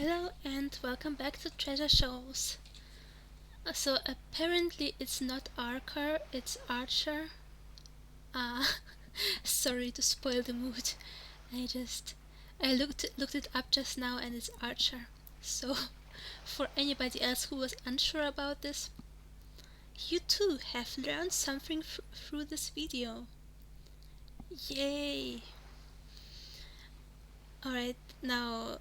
Hello and welcome back to Treasure Shoals. So apparently it's not Archer, it's Archer. Uh, sorry to spoil the mood. I looked it up just now and it's Archer. So for anybody else who was unsure about this, you too have learned something through this video. Yay! Alright, now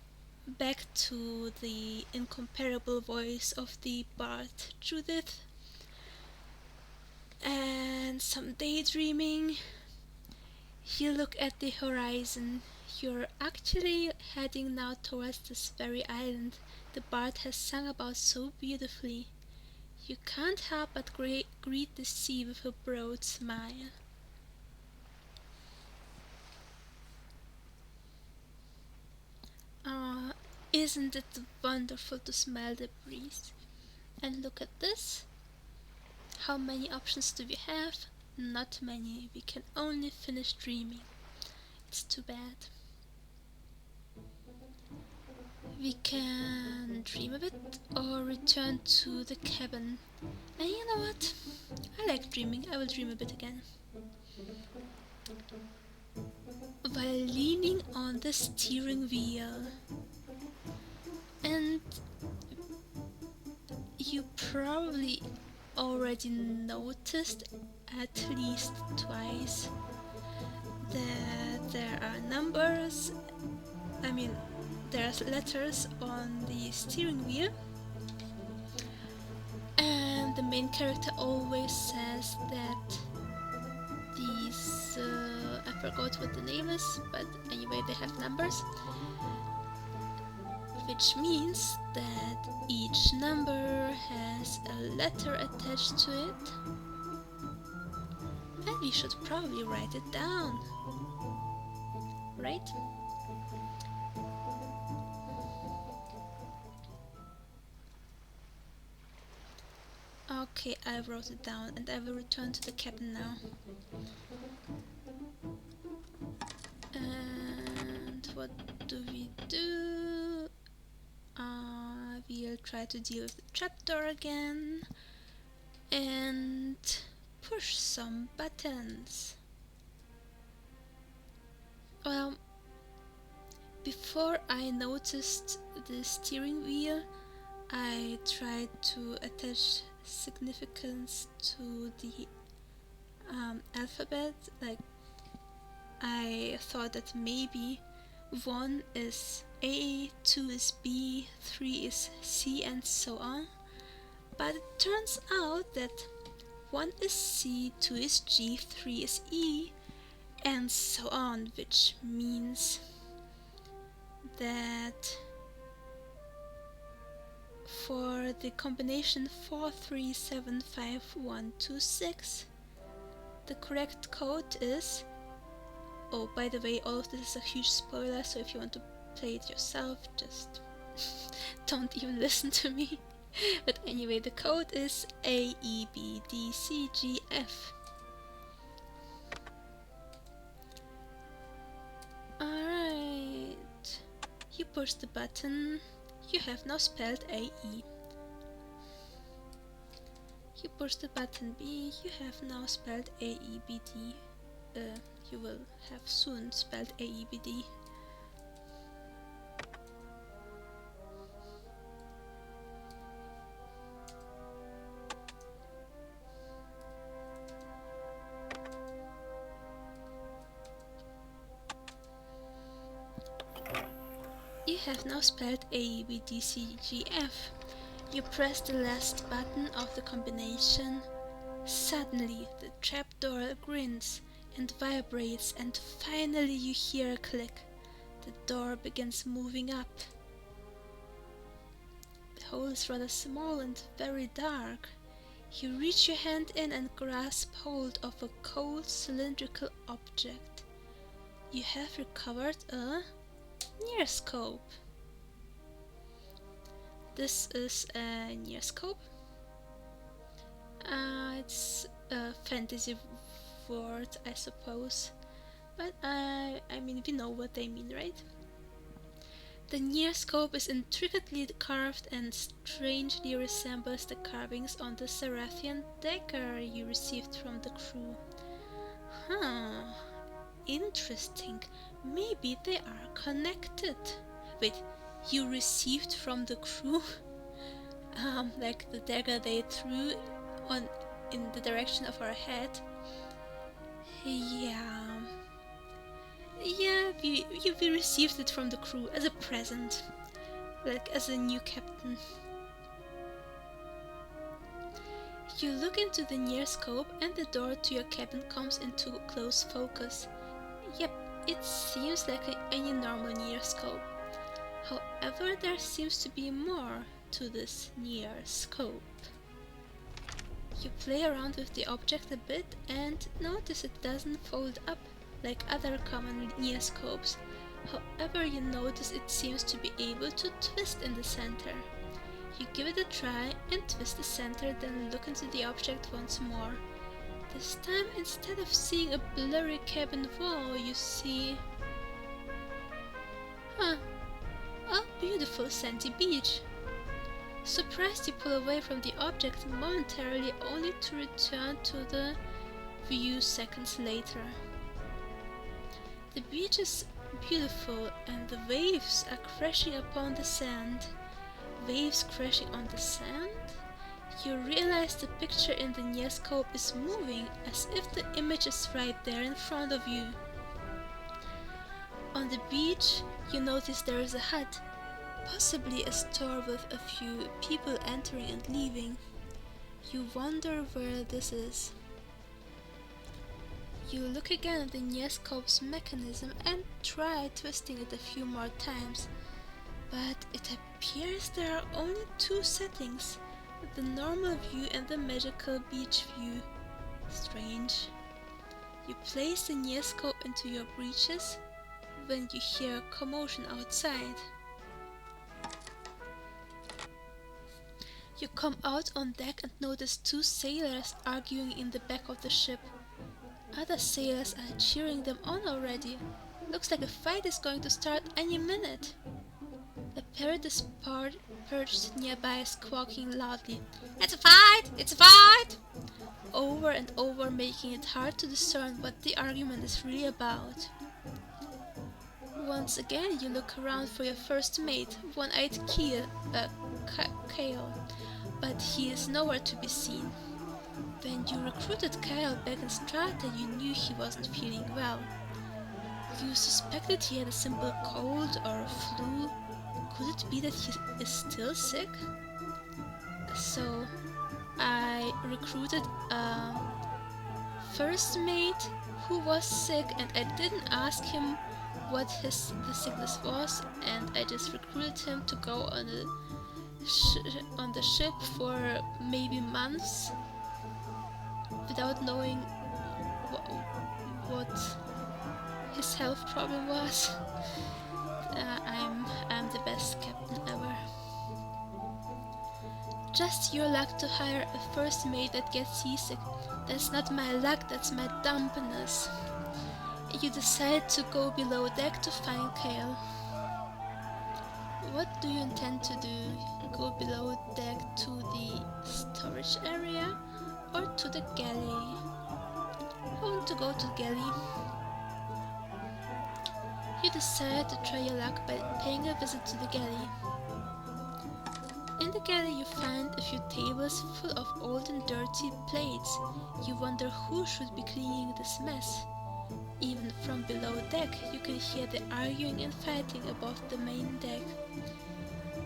back to the incomparable voice of the bard Judith and some daydreaming. You look at the horizon. You're actually heading now towards this very island the bard has sung about so beautifully. You can't help but greet the sea with a broad smile. Ah, isn't it wonderful to smell the breeze? And look at this. How many options do we have? Not many. We can only finish dreaming. It's too bad. We can dream a bit or return to the cabin. And you know what? I like dreaming. I will dream a bit again. While leaning on the steering wheel. And you probably already noticed at least twice that there are numbers, there's letters on the steering wheel, and the main character always says that these, I forgot what the name is, but anyway they have numbers, which means that each number has a letter attached to it. And we should probably write it down, right? Okay, I wrote it down and I will return to the cabin now. And what do? We'll try to deal with the trapdoor again and push some buttons. Well, before I noticed the steering wheel, I tried to attach significance to the alphabet. Like, I thought that maybe 1 is A, 2 is B, 3 is C, and so on. But it turns out that 1 is C, 2 is G, 3 is E, and so on, which means that for the combination 4375126, the correct code is... Oh, by the way, all of this is a huge spoiler, so if you want to play it yourself, just don't even listen to me. But anyway, the code is AEBDCGF. Alright. You push the button. You have now spelled AE. You push the button B. You have now spelled AEBD. You will have soon spelled AEBD. You have now spelled AEBDCGF. You press the last button of the combination. Suddenly, the trapdoor grins and vibrates, and finally you hear a click. The door begins moving up. The hole is rather small and very dark. You reach your hand in and grasp hold of a cold cylindrical object. You have recovered a nearscope. This is a nearscope. It's a fantasy word, I suppose, but I mean, we know what they mean, right? The near scope is intricately carved and strangely resembles the carvings on the Sarathian dagger you received from the crew. Huh, interesting. Maybe they are connected. Wait, you received from the crew? Like the dagger they threw on in the direction of our head? Yeah. Yeah, we received it from the crew as a present. Like as a new captain. You look into the near scope and the door to your cabin comes into close focus. Yep, it seems like any normal near scope. However, there seems to be more to this near scope. You play around with the object a bit and notice it doesn't fold up like other common near scopes. However, you notice it seems to be able to twist in the center. You give it a try and twist the center, then look into the object once more. This time, instead of seeing a blurry cabin wall, you see... a beautiful sandy beach. Surprised, you pull away from the object momentarily, only to return to the view seconds later. The beach is beautiful and the waves are crashing upon the sand. Waves crashing on the sand? You realize the picture in the near scope is moving as if the image is right there in front of you. On the beach, you notice there is a hut, possibly a store with a few people entering and leaving. You wonder where this is. You look again at the near scope's mechanism and try twisting it a few more times. But it appears there are only two settings, the normal view and the magical beach view. Strange. You place the near scope into your breeches when you hear a commotion outside. You come out on deck and notice two sailors arguing in the back of the ship. Other sailors are cheering them on already. Looks like a fight is going to start any minute. A parrot is perched nearby, squawking loudly, "It's a fight! It's a fight!" over and over, making it hard to discern what the argument is really about. Once again, you look around for your first mate, one-eyed Kale, but he is nowhere to be seen. When you recruited Kyle back in Strata, you knew he wasn't feeling well. You suspected he had a simple cold or flu. Could it be that he is still sick? So I recruited a first mate who was sick, and I didn't ask him what the sickness was, and I just recruited him to go on the ship for maybe months without knowing what his health problem was. I'm the best captain ever. Just your luck to hire a first mate that gets seasick. That's not my luck, that's my dumbness. You decide to go below deck to find Kale. What do you intend to do? Go below deck to the storage area or to the galley? I want to go to the galley. You decide to try your luck by paying a visit to the galley. In the galley you find a few tables full of old and dirty plates. You wonder who should be cleaning this mess. Even from below deck you can hear the arguing and fighting above the main deck.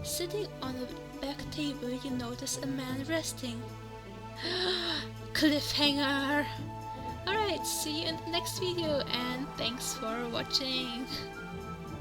Sitting on a back table you notice a man resting. Cliffhanger! Alright, see you in the next video and thanks for watching!